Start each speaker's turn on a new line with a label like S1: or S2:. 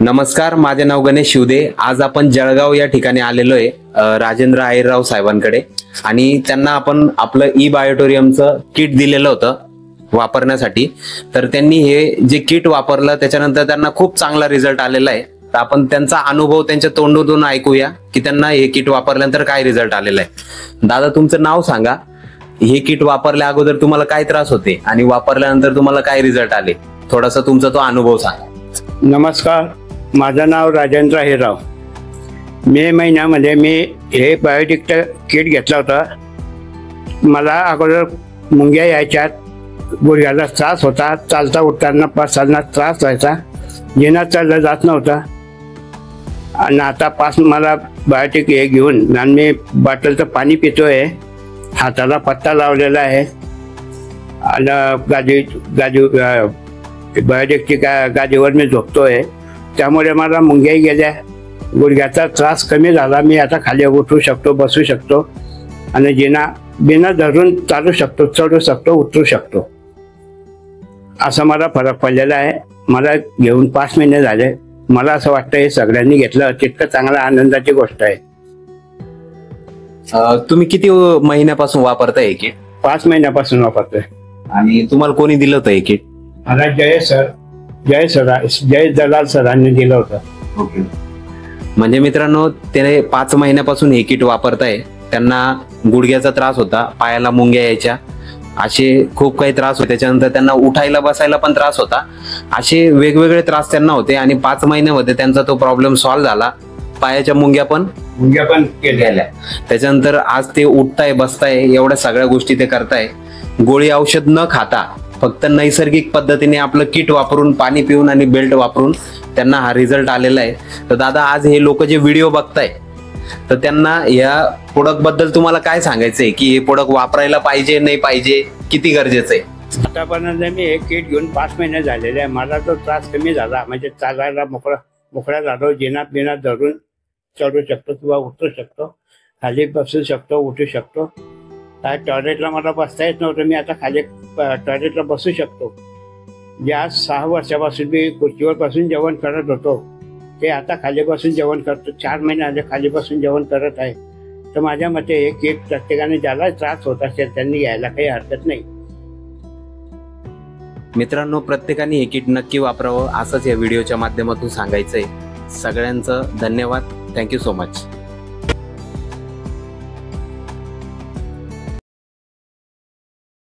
S1: नमस्कार, माझे नाव गणेश शिवदे। आज आपण जळगाव या ठिकाणी आलेलो आहे राजेंद्र आयरराव साहेबांकडे आणि त्यांना आपण आपलं ई बायोटोरियमचं किट दिलेलं होतं वापरण्यासाठी। तर त्यांनी हे जे किट वापरलं त्याच्यानंतर त्यांना खूप चांगला रिझल्ट आलेला आहे। तर आपण त्यांचा अनुभव त्यांच्या तोंडून ऐकूया की त्यांना हे किट वापरल्यानंतर काय रिझल्ट आलेला आहे। दादा, तुमचं नाव सांगा। हे किट वापरल्या अगोदर तुम्हाला काय त्रास होते आणि वापरल्यानंतर तुम्हाला काय रिझल्ट आले, थोडासा तुमचा तो अनुभव सांगा।
S2: नमस्कार, माझं नाव राजेंद्र आयरराव। मे महिन्यामध्ये मी हे बायोटिकचं किट घेतला होता। मला अगोदर मुंग्या यायच्यात, गुडघ्याला त्रास होता, चालता उठताना पसरताना त्रास व्हायचा, जेना चाललं जात नव्हता। आणि आता मला बायोटिक हे घेऊन आणि मी बॉटलचं पाणी पितोय, हाताला पट्टा लावलेला आहे आणि बायोटिकची गादीवर मी झोपतोय। त्यामुळे मला मुंग्याही गेल्या, गुडघ्याचा त्रास कमी झाला। मी आता खाली उठू शकतो, बसू शकतो आणि बिना धरून चालू शकतो, चढू शकतो, उतरू शकतो। असा मला फरक पडलेला आहे। मला घेऊन 5 महिने झाले। मला असं वाटतं हे सगळ्यांनी घेतलं तितकं चांगला आनंदाची गोष्ट आहे।
S1: तुम्ही किती महिन्यापासून वापरताय हे किट?
S2: 5 महिन्यापासून वापरतोय।
S1: आणि तुम्हाला कोणी दिलं होतं हे किट?
S2: मला जय दलाल सरांनी दिलं होतं।
S1: म्हणजे मित्रांनो, ते 5 महिन्यापासून हे किट वापरताय। त्यांना गुडघ्याचा त्रास होता, पायाला मुंग्या यायच्या, असे खूप काही त्रास होते। त्याच्यानंतर त्यांना उठायला बसायला पण त्रास होता, असे वेगवेगळे त्रास त्यांना होते। आणि 5 महिन्यामध्ये त्यांचा तो प्रॉब्लेम सॉल्व्ह झाला। पायाच्या मुंग्या पण गेल्या। त्याच्यानंतर आज ते उठताय, बसताय, एवढ्या सगळ्या गोष्टी ते करताय। गोळी औषध न खाता फक्त नैसर्गिक पद्धतीने आपलं किट वापरून, पाणी पिऊन आणि बेल्ट वापरून त्यांना हा रिझल्ट आलेला आहे। तर दादा, आज हे लोक जे व्हिडिओ बघताय तर त्यांना या प्रोडक्ट बद्दल तुम्हाला काय सांगायचंय की हे प्रोडक्ट वापरायला पाहिजे, नाही पाहिजे, किती गरजेचं आहे?
S2: आतापर्यंत मी हे किट घेऊन 5 महिने झालेले आहे। मला तो त्रास कमी झाला, म्हणजे चालायला मोकळा झालो, बिना धरून चढू शकतो किंवा उतरू शकतो, खाली बसू शकतो, उठू शकतो। काय टॉयलेटला मला बसता येत नव्हतं, मी आता खाली टॉयलेटला बसू शकतो। जे आज 6 वर्षापासून मी खुर्चीवर बसून जेवण करत होतो ते आता खाली बसून जेवण करतो। 4 महिने आले खाली बसून जेवण करत आहे। तर माझ्या मते हे किट प्रत्येकाने ज्याला त्रास होत असेल त्यांनी घ्यायला काही हरकत नाही।
S1: मित्रांनो, प्रत्येकाने हे किट नक्की वापरावं असंच या व्हिडिओच्या माध्यमातून सांगायचंय। सगळ्यांचं धन्यवाद। Thank you so much.